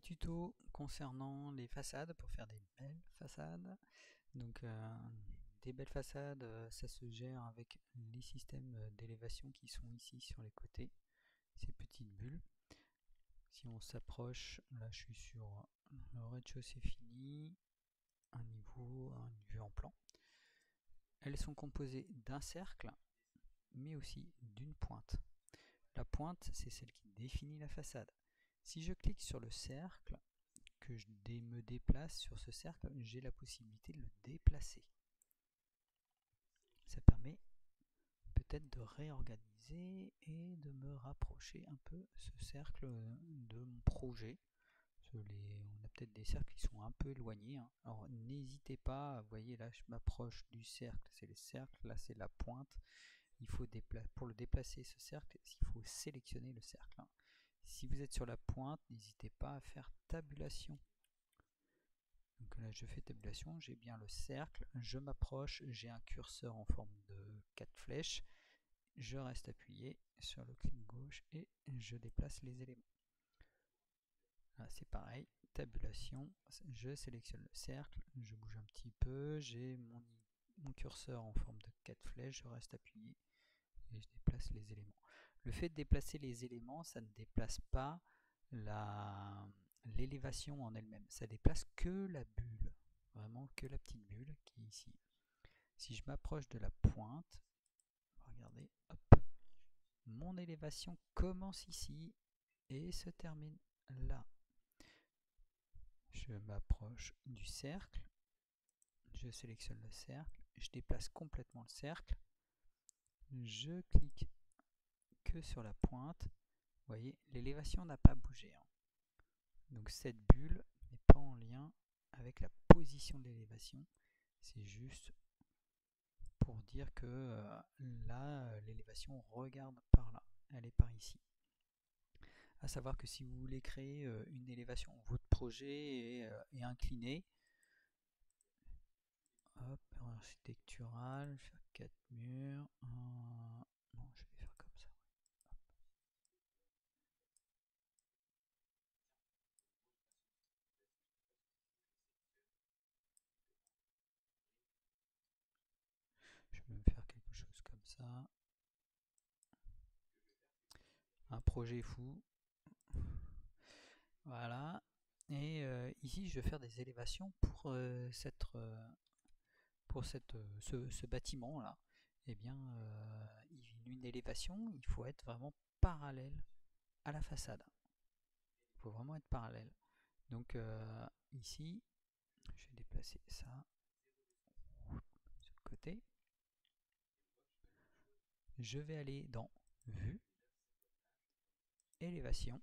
tuto concernant les façades pour faire des belles façades. Donc des belles façades, ça se gère avec les systèmes d'élévation qui sont ici sur les côtés, ces petites bulles. Si on s'approche, là je suis sur le rez-de-chaussée fini, un niveau, une vue en plan. Elles sont composées d'un cercle, mais aussi d'une pointe. La pointe, c'est celle qui définit la façade. Si je clique sur le cercle, que je me déplace sur ce cercle, j'ai la possibilité de le déplacer. Ça permet peut-être de réorganiser et de me rapprocher un peu ce cercle de mon projet. On a peut-être des cercles qui sont un peu éloignés. Alors n'hésitez pas, vous voyez là je m'approche du cercle, c'est les cercles, là c'est la pointe. Il faut pour le déplacer ce cercle, il faut sélectionner le cercle. Si vous êtes sur la pointe, n'hésitez pas à faire tabulation. Donc là je fais tabulation, j'ai bien le cercle, je m'approche, j'ai un curseur en forme de 4 flèches, je reste appuyé sur le clic gauche et je déplace les éléments. Là c'est pareil, tabulation, je sélectionne le cercle, je bouge un petit peu, j'ai mon curseur en forme de 4 flèches, je reste appuyé et je déplace les éléments. Le fait de déplacer les éléments, ça ne déplace pas l'élévation en elle-même, ça déplace que la bulle, vraiment que la petite bulle qui est ici. Si je m'approche de la pointe, regardez, hop, mon élévation commence ici et se termine là. Je m'approche du cercle, je sélectionne le cercle, je déplace complètement le cercle, je clique que sur la pointe. Vous voyez, l'élévation n'a pas bougé. Donc cette bulle n'est pas en lien avec la position de l'élévation. C'est juste pour dire que là, l'élévation regarde par là. Elle est par ici. À savoir que si vous voulez créer une élévation, votre projet est incliné. Hop, architectural, faire 4 murs. Non, je vais faire comme ça. Je vais me faire quelque chose comme ça. Un projet fou. Voilà. Et ici, je vais faire des élévations pour, ce bâtiment-là. Eh bien, une élévation, il faut être vraiment parallèle à la façade. Il faut vraiment être parallèle. Donc ici, je vais déplacer ça sur le côté. Je vais aller dans Vue, Élévation,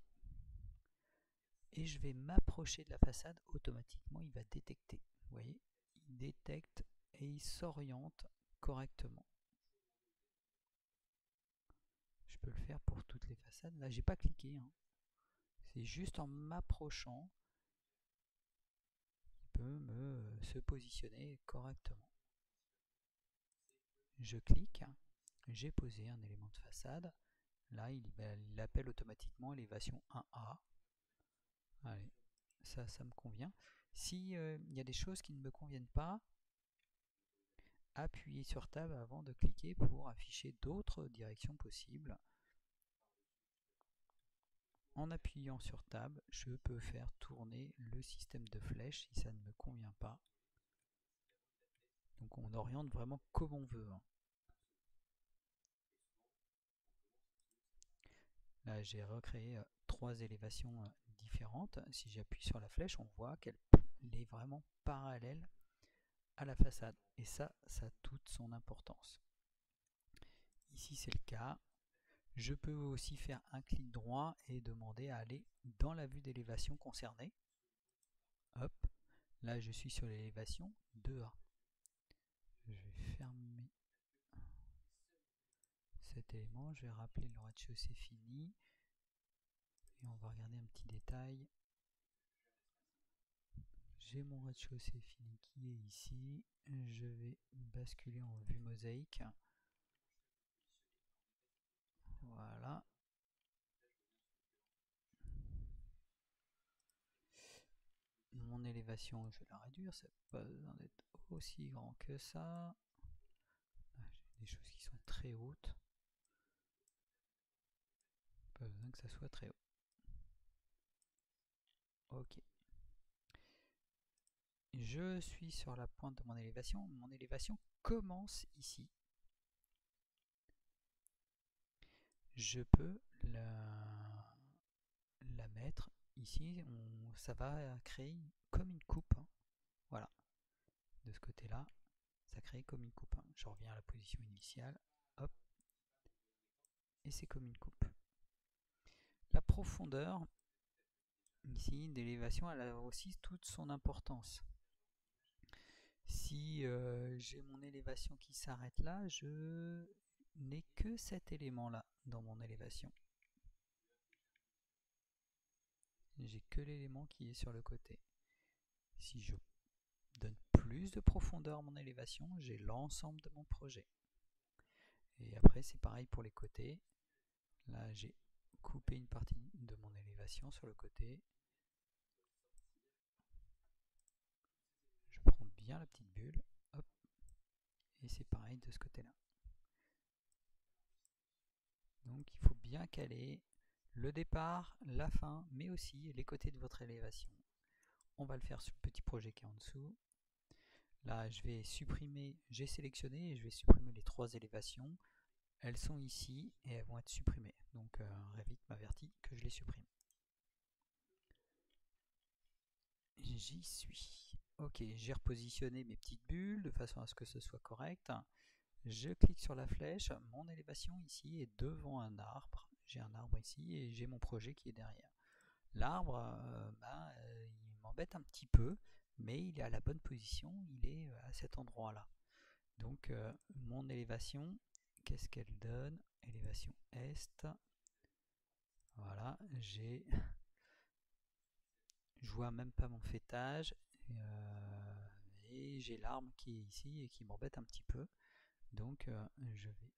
et je vais m'approcher de la façade. Automatiquement, il va détecter. Vous voyez, il détecte et il s'oriente correctement. Je peux le faire pour toutes les façades. Là, j'ai pas cliqué. C'est juste en m'approchant qu'il peut se positionner correctement. Je clique, j'ai posé un élément de façade. Là, il appelle automatiquement élévation 1A. Allez, ça me convient. Si il y a des choses qui ne me conviennent pas, appuyez sur Tab avant de cliquer pour afficher d'autres directions possibles. En appuyant sur Tab, je peux faire tourner le système de flèches si ça ne me convient pas. Donc on oriente vraiment comme on veut. Là j'ai recréé 3 élévations différentes. Si j'appuie sur la flèche, on voit qu'elle est vraiment parallèle à la façade. Et ça a toute son importance. Ici c'est le cas. Je peux aussi faire un clic droit et demander à aller dans la vue d'élévation concernée. Hop, là je suis sur l'élévation 2A. Je vais fermer cet élément, je vais rappeler le rez-de-chaussée fini. Et on va regarder un petit détail. J'ai mon rez-de-chaussée fini qui est ici. Je vais basculer en vue mosaïque. Voilà. mon élévation, je vais la réduire, ça n'a pas besoin d'être aussi grand que ça. J'ai des choses qui sont très hautes. Pas besoin que ça soit très haut. Ok. Je suis sur la pointe de mon élévation. Mon élévation commence ici. Je peux la mettre ici. Ça va créer comme une coupe. Voilà. De ce côté-là, ça crée comme une coupe. Je reviens à la position initiale. Hop. Et c'est comme une coupe. La profondeur ici d'élévation, elle a aussi toute son importance. Si j'ai mon élévation qui s'arrête là, je n'ai que cet élément là dans mon élévation. J'ai que l'élément qui est sur le côté. Si je donne plus de profondeur à mon élévation, j'ai l'ensemble de mon projet. Et après c'est pareil pour les côtés. Là j'ai coupé une partie de mon élévation sur le côté. Je prends bien la petite bulle. Hop. Et c'est pareil de ce côté-là. Donc il faut bien caler le départ, la fin, mais aussi les côtés de votre élévation. On va le faire sur le petit projet qui est en dessous. Là, je vais supprimer, j'ai sélectionné et je vais supprimer les 3 élévations. Elles sont ici et elles vont être supprimées. Donc Revit m'avertit que je les supprime. J'y suis. Ok, j'ai repositionné mes petites bulles de façon à ce que ce soit correct. Je clique sur la flèche, mon élévation ici est devant un arbre. J'ai un arbre ici et j'ai mon projet qui est derrière. L'arbre, il m'embête un petit peu, mais il est à la bonne position, il est à cet endroit-là. Donc mon élévation, qu'est-ce qu'elle donne? Élévation est. Voilà, je vois même pas mon fêtage, et j'ai l'arbre qui est ici et qui m'embête un petit peu. Donc je vais,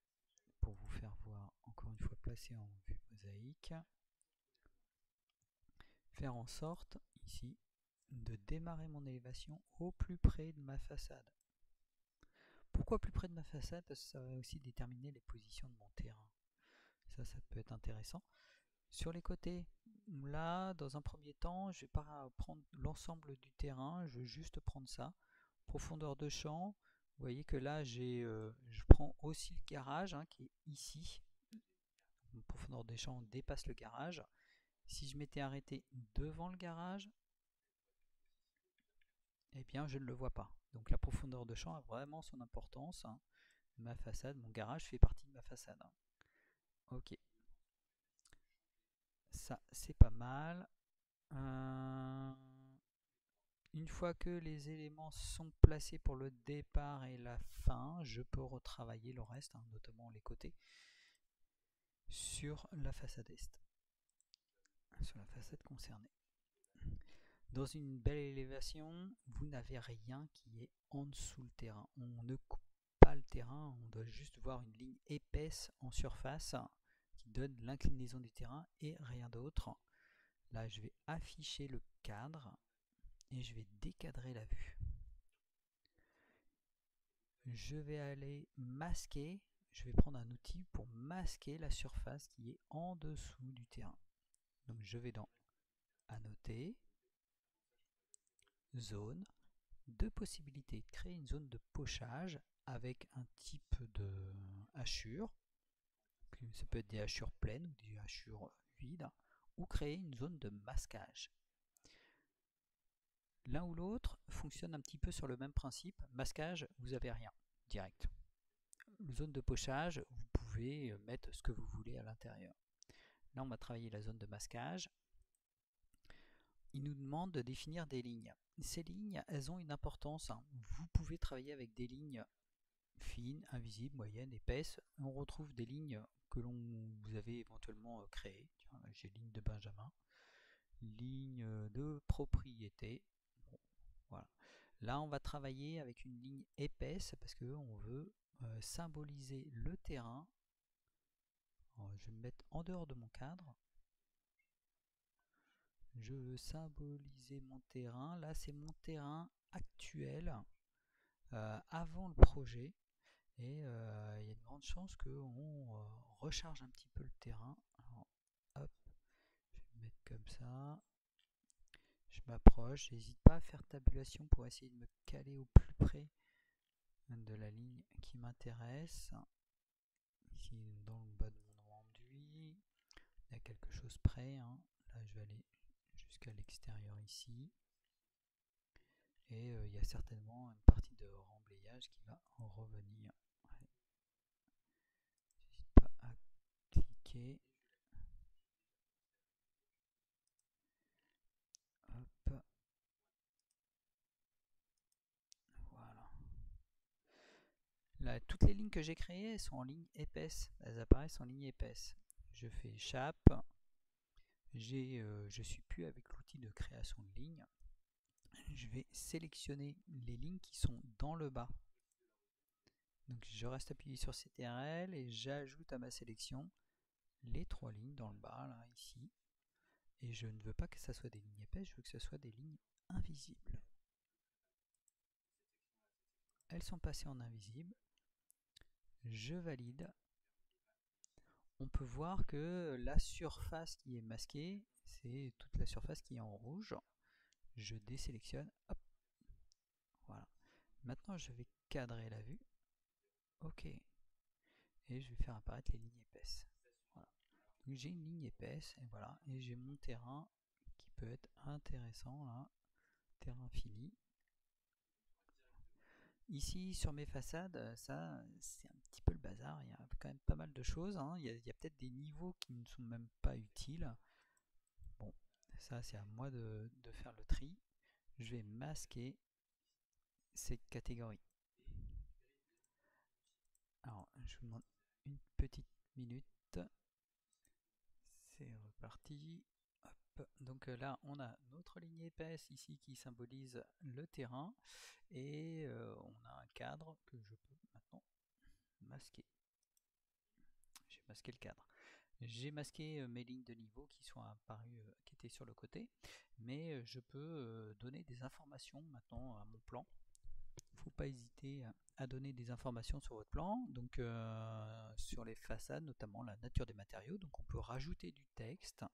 pour vous faire voir, encore une fois placer en vue mosaïque, faire en sorte ici de démarrer mon élévation au plus près de ma façade. Pourquoi plus près de ma façade? Parce que ça va aussi déterminer les positions de mon terrain. Ça peut être intéressant. Sur les côtés, là, dans un premier temps, je ne vais pas prendre l'ensemble du terrain, je vais juste prendre ça. Profondeur de champ, vous voyez que là, je prends aussi le garage qui est ici. Profondeur des champs dépasse le garage. Si je m'étais arrêté devant le garage, eh bien je ne le vois pas. Donc la profondeur de champ a vraiment son importance. Ma façade, mon garage fait partie de ma façade. Ok. Ça, c'est pas mal. Une fois que les éléments sont placés pour le départ et la fin, je peux retravailler le reste, notamment les côtés, sur la façade est, sur la façade concernée. Dans une belle élévation, vous n'avez rien qui est en dessous le terrain. On ne coupe pas le terrain, on doit juste voir une ligne épaisse en surface qui donne l'inclinaison du terrain et rien d'autre. Là, je vais afficher le cadre et je vais décadrer la vue. Je vais aller masquer, je vais prendre un outil pour masquer la surface qui est en dessous du terrain. Donc je vais dans Annoter, Zone, 2 possibilités. Créer une zone de pochage avec un type de hachure, ça peut être des hachures pleines ou des hachures vides, ou créer une zone de masquage. L'un ou l'autre fonctionne un petit peu sur le même principe. Masquage, vous n'avez rien, direct. Zone de pochage, vous pouvez mettre ce que vous voulez à l'intérieur. Là, on va travailler la zone de masquage. Il nous demande de définir des lignes. Ces lignes, elles ont une importance. Vous pouvez travailler avec des lignes fines, invisibles, moyennes, épaisses. On retrouve des lignes que vous avez éventuellement créées. J'ai ligne de Benjamin, ligne de propriété. Bon, voilà. Là, on va travailler avec une ligne épaisse parce qu'on veut symboliser le terrain. Alors, je vais me mettre en dehors de mon cadre. je veux symboliser mon terrain. Là, c'est mon terrain actuel avant le projet. Et il y a une grande chance qu'on recharge un petit peu le terrain. Alors, hop, je vais me mettre comme ça. Je m'approche. N'hésite pas à faire tabulation pour essayer de me caler au plus près de la ligne qui m'intéresse. Ici, dans le bas de mon rendu, il y a quelque chose près. Hein. Là, je vais aller jusqu'à l'extérieur ici. Et il y a certainement une partie de remblayage qui va en revenir. N'hésite pas à cliquer. Hop. Voilà. Là, toutes les lignes que j'ai créées, elles sont en ligne épaisse. Elles apparaissent en ligne épaisse. Je fais échappe. Je suis plus avec l'outil de création de lignes. Je vais sélectionner les lignes qui sont dans le bas. Donc je reste appuyé sur CTRL et j'ajoute à ma sélection les 3 lignes dans le bas, là, ici. Et je ne veux pas que ça soit des lignes épaisses, je veux que ce soit des lignes invisibles. Elles sont passées en invisible. Je valide. On peut voir que la surface qui est masquée, c'est toute la surface qui est en rouge. Je désélectionne. Hop. Voilà. Maintenant, je vais cadrer la vue. OK. Et je vais faire apparaître les lignes épaisses. Voilà. Donc j'ai une ligne épaisse et voilà. Et j'ai mon terrain qui peut être intéressant là. Terrain fini. Ici sur mes façades, ça c'est un petit peu le bazar, il y a quand même pas mal de choses, hein. Il y a peut-être des niveaux qui ne sont même pas utiles. Bon, ça c'est à moi de faire le tri. Je vais masquer ces catégories. Alors je vous demande une petite minute. C'est reparti. Hop. Donc là on a notre ligne épaisse ici qui symbolise le terrain et on a un cadre que je peux maintenant masquer. J'ai masqué le cadre. J'ai masqué mes lignes de niveau qui sont apparues, qui étaient sur le côté, mais je peux donner des informations maintenant à mon plan. Il ne faut pas hésiter à donner des informations sur votre plan, donc sur les façades, notamment la nature des matériaux. Donc on peut rajouter du texte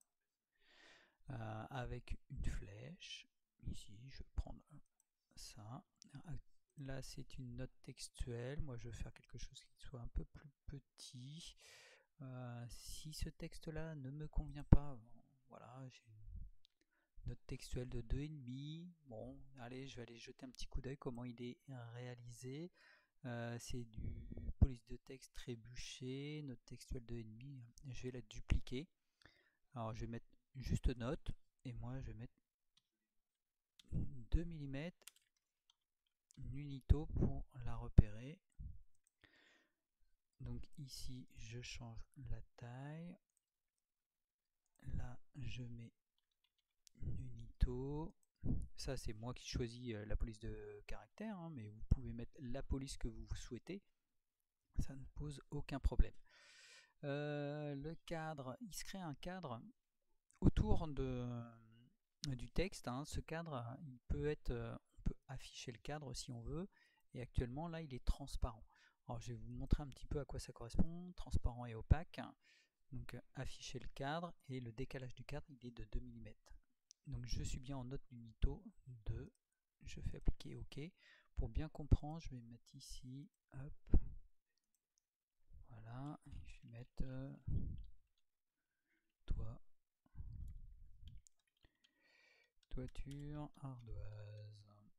avec une flèche. Ici, je vais prendre ça. Là, c'est une note textuelle. Moi, je vais faire quelque chose qui soit un peu plus petit. Si ce texte-là ne me convient pas, voilà, j'ai une note textuelle de 2,5. Bon, allez, je vais aller jeter un petit coup d'œil comment il est réalisé. C'est du police de texte trébuché, note textuelle 2,5. Je vais la dupliquer. Alors, je vais mettre juste note et moi, je vais mettre 2 mm Nunito pour la repérer. Donc ici, je change la taille. Là, je mets Nunito. Ça, c'est moi qui choisis la police de caractère, hein, mais vous pouvez mettre la police que vous souhaitez. Ça ne pose aucun problème. Le cadre, il se crée un cadre autour du texte. Hein. Ce cadre, il peut être, on peut afficher le cadre si on veut. Et actuellement, là, il est transparent. Alors, je vais vous montrer un petit peu à quoi ça correspond. Transparent et opaque. Donc, afficher le cadre et le décalage du cadre, il est de 2 mm. Donc, je suis bien en note Nunito 2. Je fais appliquer OK. Pour bien comprendre, je vais mettre ici, hop, voilà, je vais mettre toiture ardoise.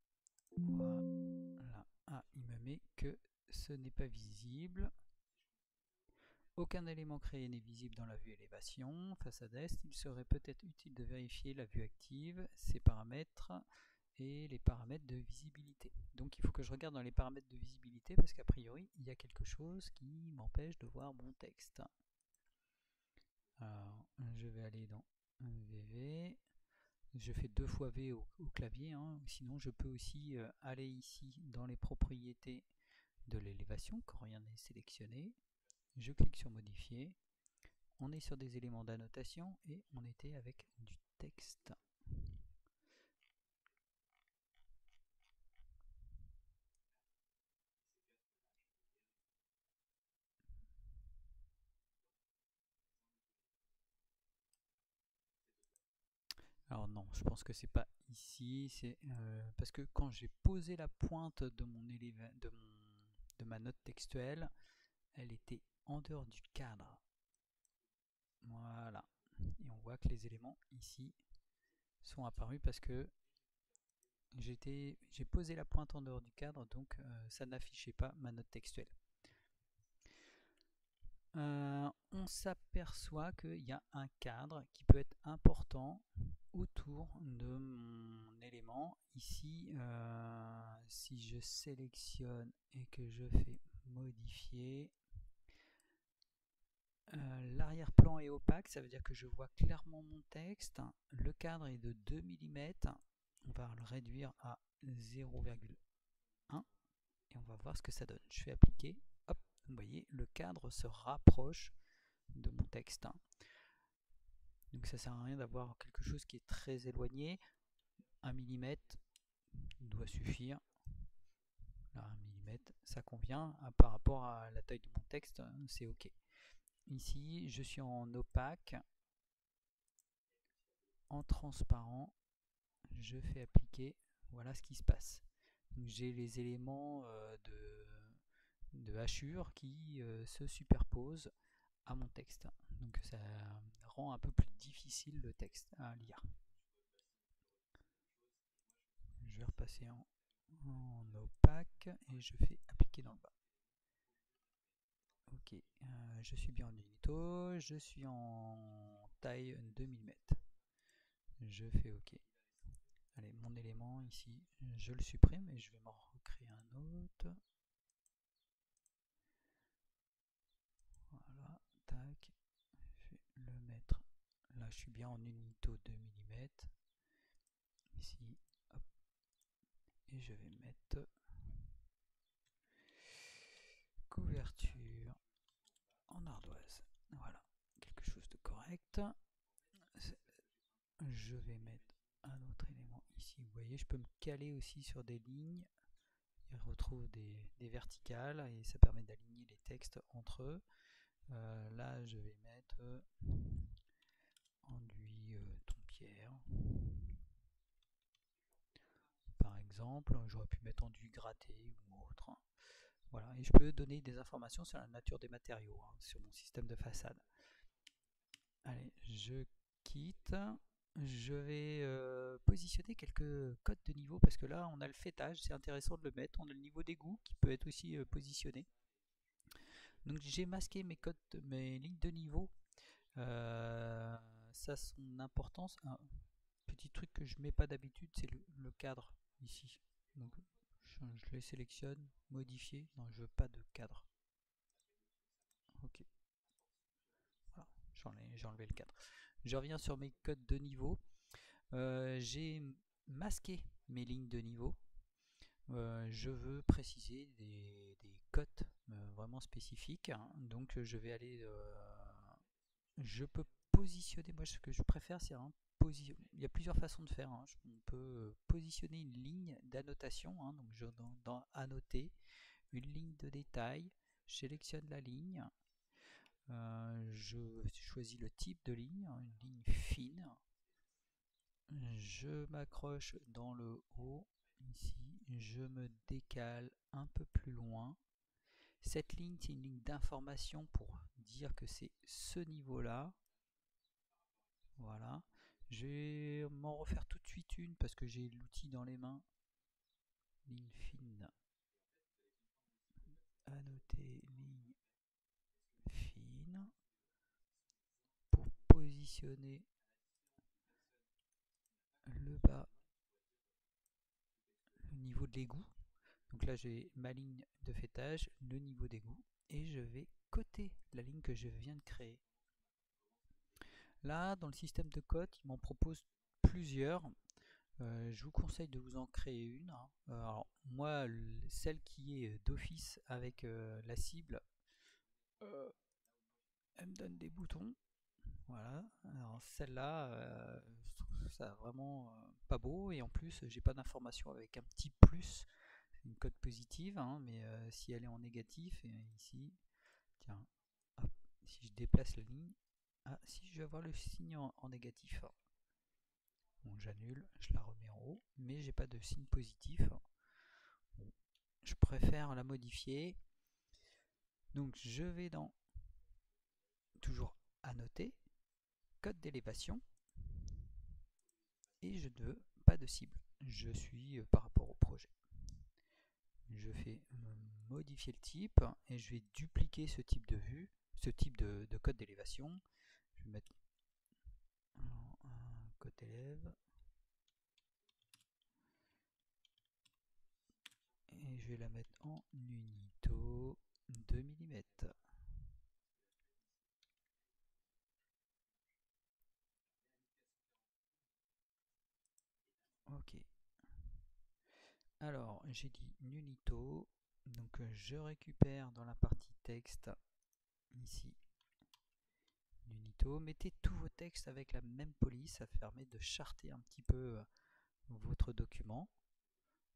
Voilà. Ah, il me met que ce n'est pas visible. Aucun élément créé n'est visible dans la vue élévation. Façade est, il serait peut-être utile de vérifier la vue active, ses paramètres et les paramètres de visibilité. Donc il faut que je regarde dans les paramètres de visibilité parce qu'a priori il y a quelque chose qui m'empêche de voir mon texte. Alors je vais aller dans VV. Je fais 2 fois V au clavier, hein. Sinon je peux aussi aller ici dans les propriétés de l'élévation quand rien n'est sélectionné. Je clique sur modifier. On est sur des éléments d'annotation et on était avec du texte. Alors non, je pense que c'est pas ici, c'est parce que quand j'ai posé la pointe de de ma note textuelle, elle était en dehors du cadre. Voilà. Et on voit que les éléments ici sont apparus parce que j'ai posé la pointe en dehors du cadre, donc ça n'affichait pas ma note textuelle. On s'aperçoit qu'il y a un cadre qui peut être important autour de mon élément. Ici, si je sélectionne et que je fais modifier, l'arrière-plan est opaque, ça veut dire que je vois clairement mon texte. Le cadre est de 2 mm. On va le réduire à 0,1 et on va voir ce que ça donne. Je fais appliquer. Hop, vous voyez, le cadre se rapproche de mon texte. Donc ça sert à rien d'avoir quelque chose qui est très éloigné. 1 mm doit suffire. Là, 1 mm, ça convient. Par rapport à la taille de mon texte, c'est OK. Ici, je suis en opaque, en transparent. Je fais appliquer. Voilà ce qui se passe. J'ai les éléments de hachure qui se superposent à mon texte. Donc ça rend un peu plus difficile le texte à lire. Je vais repasser en opaque et je fais appliquer dans le bas. Ok, je suis bien en unito, je suis en taille 2 mm. Je fais ok. Allez, mon élément ici, je le supprime et je vais m'en recréer un autre. Voilà, tac. Je vais le mettre. Là, je suis bien en unito 2 mm. Ici, hop. Et je vais mettre couverture en ardoise. Voilà, quelque chose de correct. Je vais mettre un autre élément ici. Vous voyez, je peux me caler aussi sur des lignes. Il retrouve des verticales et ça permet d'aligner les textes entre eux. Là, je vais mettre enduit ton pierre. Par exemple, j'aurais pu mettre enduit gratté ou autre. Voilà, et je peux donner des informations sur la nature des matériaux, sur mon système de façade. Allez, je quitte. Je vais positionner quelques codes de niveau parce que là on a le fêtage, c'est intéressant de le mettre. On a le niveau d'égout qui peut être aussi positionné. Donc j'ai masqué mes lignes de niveau. Ça a son importance. Un petit truc que je mets pas d'habitude, c'est le cadre ici. Donc je les sélectionne, modifier. Non, je veux pas de cadre. Ok. Voilà, j'ai enlevé le cadre. Je reviens sur mes codes de niveau. J'ai masqué mes lignes de niveau. Je veux préciser des cotes vraiment spécifiques. Donc je vais aller. Je peux positionner. Moi, ce que je préfère, c'est il y a plusieurs façons de faire. On peut positionner une ligne d'annotation. Donc dans annoter, une ligne de détail. Je sélectionne la ligne. Je choisis le type de ligne, une ligne fine. Je m'accroche dans le haut, ici, je me décale un peu plus loin. Cette ligne, c'est une ligne d'information pour dire que c'est ce niveau-là. Voilà. Je vais m'en refaire tout de suite une parce que j'ai l'outil dans les mains. Ligne fine. Annoter ligne fine. Pour positionner le bas, le niveau de l'égout. Donc là j'ai ma ligne de fêtage, le niveau d'égout, et je vais coter la ligne que je viens de créer. Là, dans le système de cote, il m'en propose plusieurs. Je vous conseille de vous en créer une. Alors moi, celle qui est d'office avec la cible, elle me donne des boutons. Voilà. Alors celle-là, je trouve ça vraiment pas beau, et en plus, j'ai pas d'information avec un petit plus. Une cote positive, mais si elle est en négatif, et ici, tiens, hop, si je déplace la ligne, si je vais avoir le signe en négatif. Bon, j'annule, je la remets en haut, mais j'ai pas de signe positif. Bon, je préfère la modifier. Donc je vais dans toujours annoter, code d'élévation, et je ne veux pas de cible. Je suis par rapport au projet. Je fais modifier le type et je vais dupliquer ce type de vue, ce type de code d'élévation. Je vais mettre un code élève et je vais la mettre en unito 2 mm. Ok. Alors j'ai dit nunito, donc je récupère dans la partie texte ici nunito. Mettez tous vos textes avec la même police, ça permet de charter un petit peu votre document.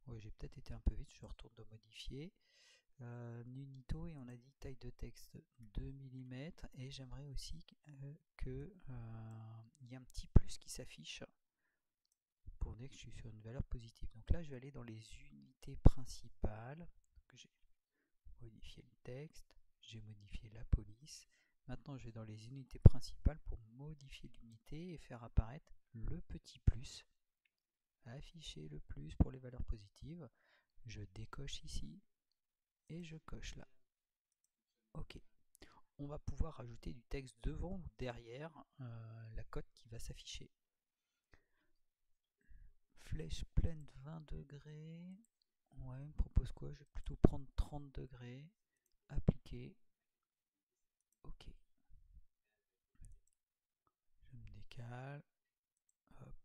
Ouais, j'ai peut-être été un peu vite, je retourne de modifier. Nunito, et on a dit taille de texte 2 mm, et j'aimerais aussi qu'il y ait un petit plus qui s'affiche pour dès que je suis sur une valeur positive. Donc là je vais aller dans les unités principales, j'ai modifié le texte, j'ai modifié la police. Maintenant je vais dans les unités principales pour modifier l'unité et faire apparaître le petit plus, afficher le plus pour les valeurs positives. Je décoche ici et je coche là. Ok. On va pouvoir rajouter du texte devant ou derrière la cote qui va s'afficher. Flèche pleine 20 degrés. Ouais, il me propose quoi? Je vais plutôt prendre 30 degrés. Appliquer. Ok. Je me décale. Hop.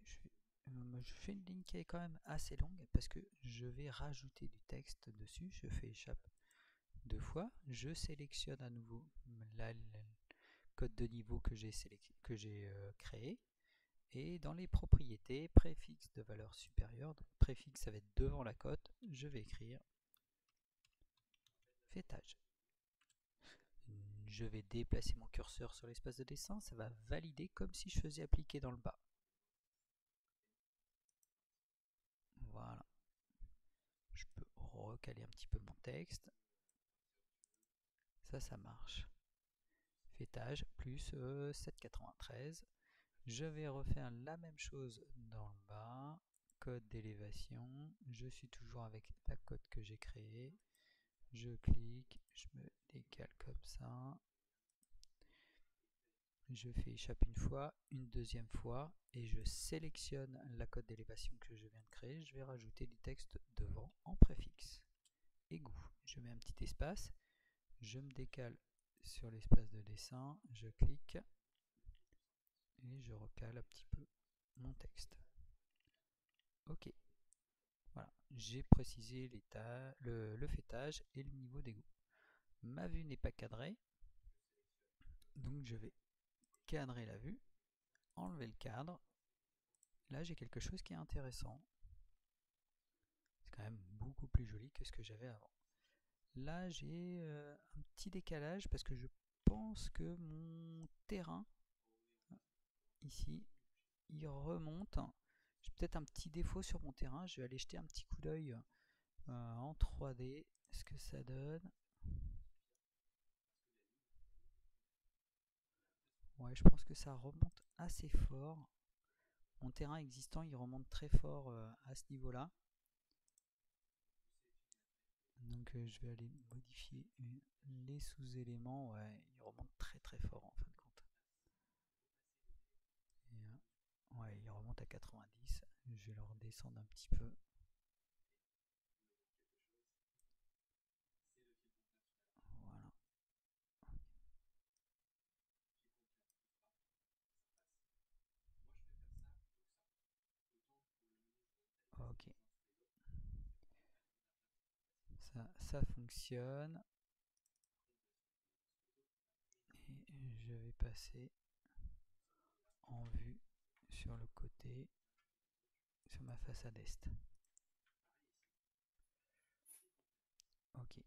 Je fais une ligne qui est quand même assez longue parce que je vais rajouter du texte dessus. Je fais échappe 2 fois. Je sélectionne à nouveau le code de niveau que j'ai créé. Et dans les propriétés, préfixe de valeur supérieure, donc préfixe ça va être devant la cote, je vais écrire fêtage. Je vais déplacer mon curseur sur l'espace de dessin, ça va valider comme si je faisais appliquer dans le bas. Voilà. Je peux recaler un petit peu mon texte. Ça marche. Fêtage plus 7,93. Je vais refaire la même chose dans le bas. Code d'élévation. Je suis toujours avec la cote que j'ai créée. Je clique, je me décale comme ça. Je fais échappe une fois, une deuxième fois, et je sélectionne la cote d'élévation que je viens de créer. Je vais rajouter du texte devant en préfixe. Égout. Je mets un petit espace. Je me décale sur l'espace de dessin. Je clique et je recale un petit peu mon texte. Ok. Voilà. J'ai précisé le fêtage et le niveau d'égout. Ma vue n'est pas cadrée. Donc je vais cadrer la vue, enlever le cadre. Là j'ai quelque chose qui est intéressant. C'est quand même beaucoup plus joli que ce que j'avais avant. Là j'ai un petit décalage parce que je pense que mon terrain, ici, il remonte. J'ai peut-être un petit défaut sur mon terrain. Je vais aller jeter un petit coup d'œil en 3D, ce que ça donne. Ouais, je pense que ça remonte assez fort. Mon terrain existant, il remonte très fort à ce niveau-là. Donc je vais aller modifier les sous-éléments. Ouais, il remonte très très fort en fin de compte. Et, ouais, il remonte à 90. Je vais le redescendre un petit peu. Voilà. Ok. Ça fonctionne. Et je vais passer en vue sur le côté, sur ma façade est. Ok.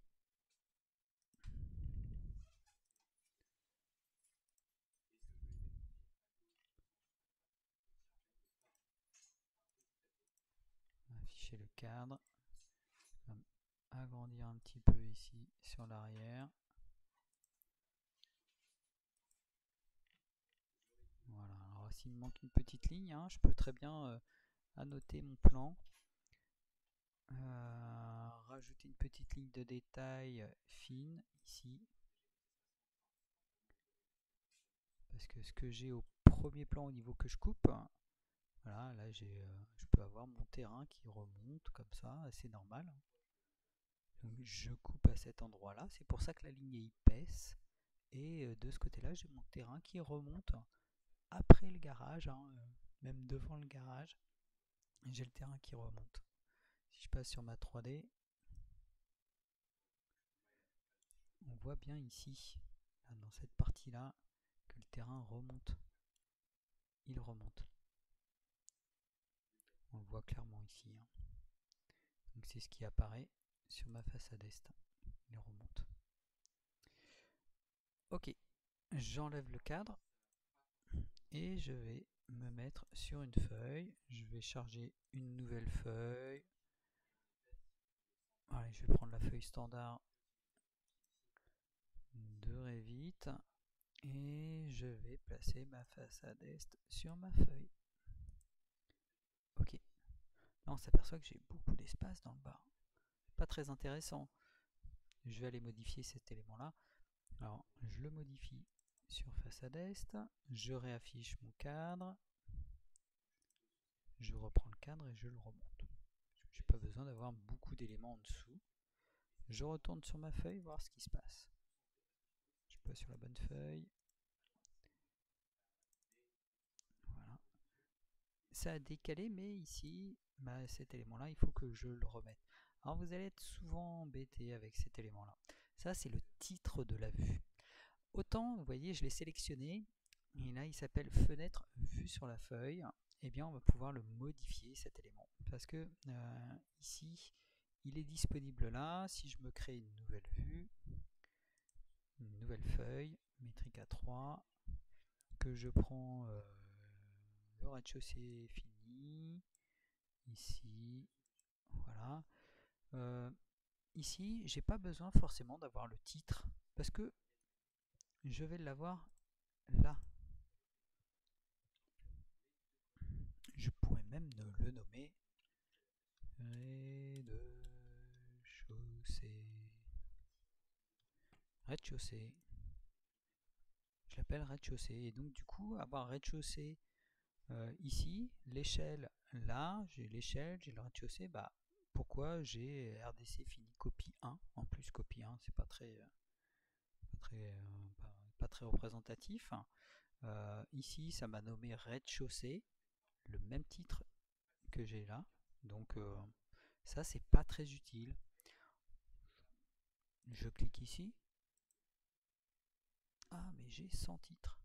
afficher le cadre. Agrandir un petit peu ici sur l'arrière. Voilà, alors s'il me manque une petite ligne, hein, je peux très bien annoter mon plan. Rajouter une petite ligne de détail fine ici. Parce que ce que j'ai au premier plan au niveau que je coupe, voilà, là je peux avoir mon terrain qui remonte comme ça, c'est normal. Donc je coupe à cet endroit là, c'est pour ça que la ligne est épaisse. Et de ce côté là j'ai mon terrain qui remonte après le garage, hein, même devant le garage, j'ai le terrain qui remonte. Si je passe sur ma 3D, on voit bien ici, là, dans cette partie là, que le terrain remonte. Il remonte. On le voit clairement ici, hein. Donc c'est ce qui apparaît sur ma façade est. Il remonte. Ok, j'enlève le cadre et je vais me mettre sur une feuille. Je vais charger une nouvelle feuille. Allez, je vais prendre la feuille standard de Revit et je vais placer ma façade est sur ma feuille. Ok, là on s'aperçoit que j'ai beaucoup d'espace dans le bas. Pas très intéressant. Je vais aller modifier cet élément là. Alors je le modifie sur façade est, je réaffiche mon cadre, je reprends le cadre et je le remonte. J'ai pas besoin d'avoir beaucoup d'éléments en dessous. Je retourne sur ma feuille voir ce qui se passe. Je suis pas sur la bonne feuille. Voilà. Ça a décalé, mais ici, cet élément-là, il faut que je le remette. Alors vous allez être souvent embêté avec cet élément-là. Ça, c'est le titre de la vue. Autant, vous voyez, je l'ai sélectionné, et là, il s'appelle fenêtre vue sur la feuille. Eh bien, on va pouvoir le modifier, cet élément. Parce que ici, il est disponible là. Si je me crée une nouvelle vue, une nouvelle feuille, métrique A3, que je prends le rez-de-chaussée fini, ici, voilà. Ici, j'ai pas besoin forcément d'avoir le titre, parce que je vais l'avoir là. Je pourrais même le nommer rez-de-chaussée. Rez-de-chaussée. Je l'appelle rez-de-chaussée. Et donc du coup, avoir rez-de-chaussée ici, l'échelle là, j'ai l'échelle, j'ai le rez-de-chaussée, bah pourquoi j'ai RDC fini copie 1, en plus copie 1, c'est pas très représentatif. Ici, ça m'a nommé rez-de-chaussée, le même titre que j'ai là, donc ça c'est pas très utile. Je clique ici. Ah, mais j'ai 100 titres.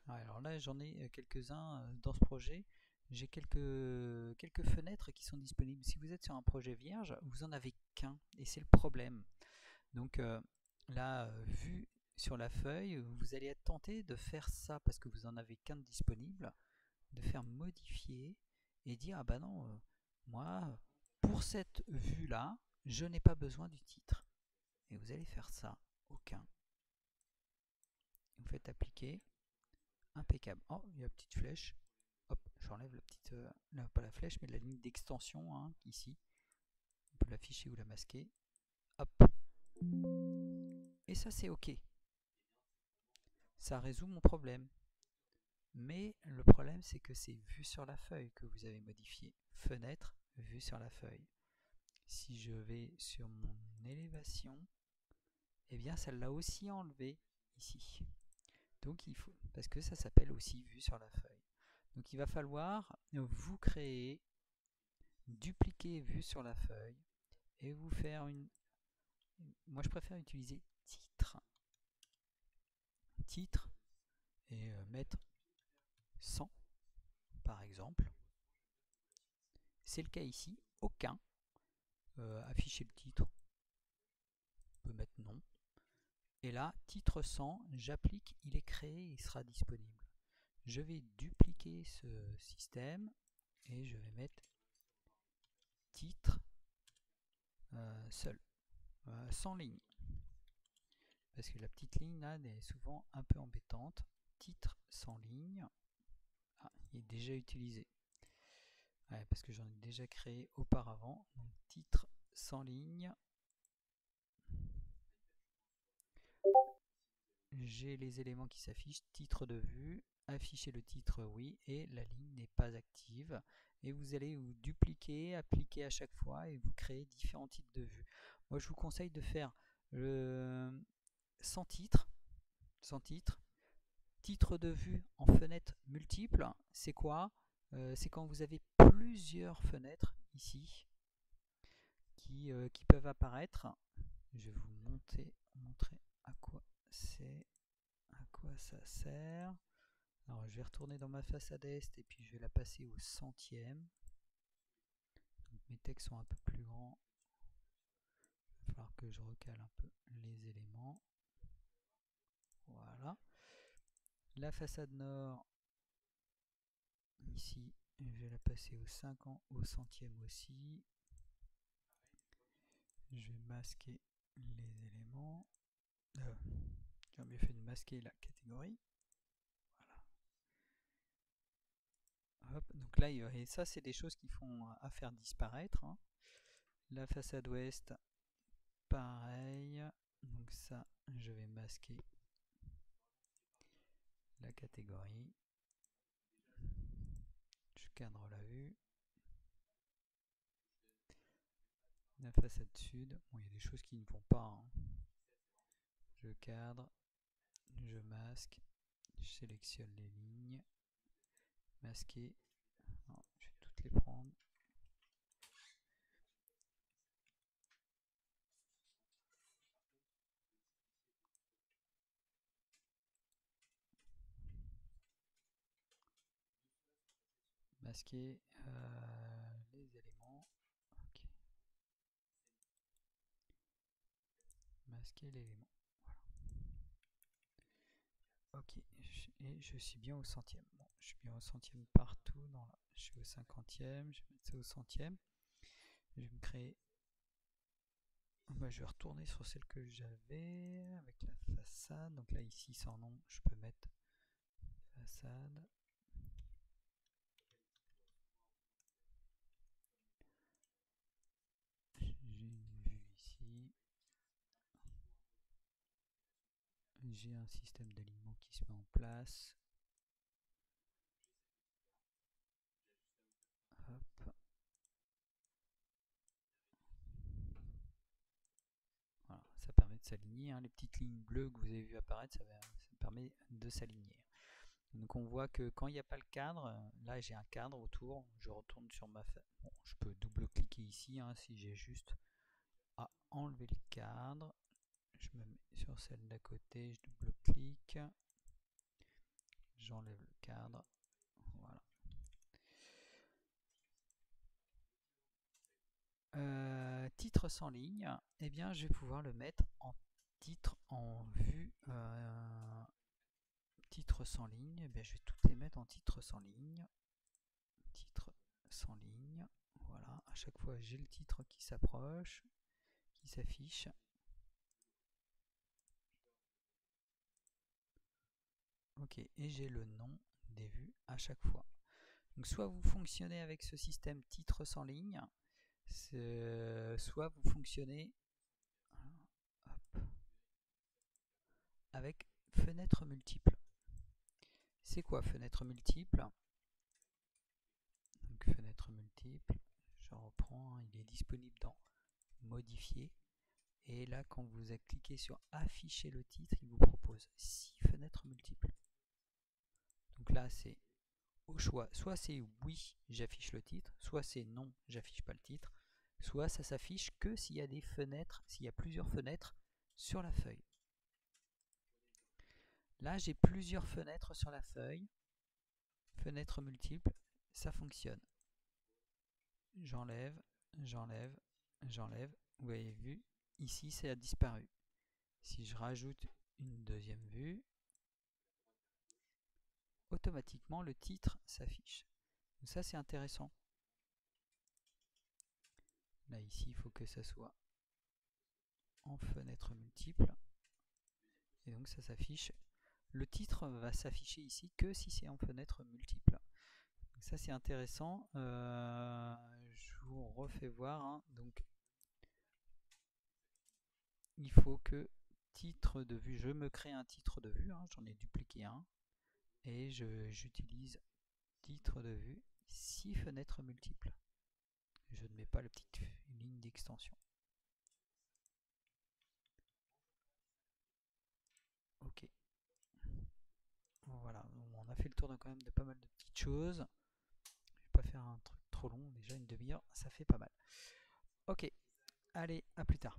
Alors là, j'en ai quelques-uns dans ce projet. J'ai quelques fenêtres qui sont disponibles. Si vous êtes sur un projet vierge, vous en avez qu'un, et c'est le problème. Donc là, vue sur la feuille, vous allez être tenté de faire ça parce que vous en avez qu'un disponible, de faire modifier et dire ah bah non, moi pour cette vue là, je n'ai pas besoin du titre. Et vous allez faire ça, aucun. Vous faites appliquer, impeccable. Oh, il y a la petite flèche. Hop, j'enlève la petite, pas la flèche, mais la ligne d'extension, hein, ici. On peut l'afficher ou la masquer. Hop. Et ça, c'est OK. Ça résout mon problème. Mais le problème, c'est que c'est vue sur la feuille que vous avez modifié. Fenêtre, vue sur la feuille. Si je vais sur mon élévation, eh bien, ça l'a aussi enlevé ici. Donc, il faut, parce que ça s'appelle aussi vue sur la feuille. Donc, il va falloir vous créer, dupliquer vue sur la feuille et vous faire une. Moi, je préfère utiliser titre. Titre et mettre 100 par exemple. C'est le cas ici, aucun. Afficher le titre, on peut mettre non. Et là, titre 100, j'applique, il est créé, il sera disponible. Je vais dupliquer ce système et je vais mettre titre seul, sans ligne. Parce que la petite ligne là est souvent un peu embêtante. Titre sans ligne. Ah, il est déjà utilisé. Ouais, parce que j'en ai déjà créé auparavant. Donc titre sans ligne. J'ai les éléments qui s'affichent, titre de vue, afficher le titre oui, et la ligne n'est pas active. Et vous allez vous dupliquer, appliquer à chaque fois et vous créez différents types de vues. Moi je vous conseille de faire le sans titre, titre de vue en fenêtre multiple. C'est quoi? C'est quand vous avez plusieurs fenêtres ici qui peuvent apparaître. Je vais vous montrer à quoi ça sert. Alors je vais retourner dans ma façade est et puis je vais la passer au centième. Donc mes textes sont un peu plus grands. Il va falloir que je recale un peu les éléments. Voilà. La façade nord, ici, je vais la passer au 50, au centième aussi. Je vais masquer les éléments. J'ai bien fait de masquer la catégorie. Voilà. Hop, donc là, et ça, c'est des choses qui font à faire disparaître. Hein. La façade ouest, pareil. Donc ça, je vais masquer la catégorie. Je cadre la vue. La façade sud, bon, il y a des choses qui ne vont pas. Hein. Je cadre, je masque, je sélectionne les lignes, masquer. Non, je vais toutes les prendre. Masquer les éléments. Ok. Masquer l'élément. Voilà. Ok, et je suis bien au centième. Bon, je suis bien au centième partout. Je suis au 50e, je vais mettre ça au centième. Je vais me créer. Bah, je vais retourner sur celle que j'avais avec la façade. Donc là, ici, sans nom, je peux mettre façade. J'ai une vue ici. J'ai un système d'alignement qui se met en place. Hop. Voilà, ça permet de s'aligner. Hein. Les petites lignes bleues que vous avez vu apparaître, ça permet de s'aligner. Donc on voit que quand il n'y a pas le cadre, là j'ai un cadre autour, je retourne sur ma fenêtre. Bon, je peux double-cliquer ici hein, si j'ai juste à enlever le cadre. Je me mets sur celle d'à côté, je double-clique, j'enlève le cadre. Voilà. Titre sans ligne, eh bien je vais pouvoir le mettre en titre en vue. Titre sans ligne, eh bien, je vais toutes les mettre en titre sans ligne. Titre sans ligne. Voilà, à chaque fois j'ai le titre qui s'approche, qui s'affiche. Ok, et j'ai le nom des vues à chaque fois. Donc soit vous fonctionnez avec ce système titre sans ligne, soit vous fonctionnez avec fenêtre multiple. C'est quoi fenêtre multiple? Donc fenêtre multiple, je reprends, il est disponible dans modifier. Et là, quand vous cliquez sur afficher le titre, il vous propose 6 fenêtres multiples. Donc là, c'est au choix. Soit c'est oui, j'affiche le titre, soit c'est non, j'affiche pas le titre, soit ça s'affiche que s'il y a des fenêtres, s'il y a plusieurs fenêtres sur la feuille. Là, j'ai plusieurs fenêtres sur la feuille. Fenêtres multiples, ça fonctionne. J'enlève, j'enlève, j'enlève. Vous avez vu, ici, ça a disparu. Si je rajoute une deuxième vue, automatiquement le titre s'affiche. Ça c'est intéressant. Là ici il faut que ça soit en fenêtre multiple. Et donc ça s'affiche. Le titre va s'afficher ici que si c'est en fenêtre multiple. Donc ça c'est intéressant. Je vous refais voir. Hein. Donc il faut que titre de vue, je me crée un titre de vue, hein, j'en ai dupliqué un. Et j'utilise titre de vue 6 fenêtres multiples. Je ne mets pas la petite ligne d'extension. Ok. Voilà, on a fait le tour quand même de pas mal de petites choses. Je vais pas faire un truc trop long, déjà une demi-heure, ça fait pas mal. Ok, allez, à plus tard.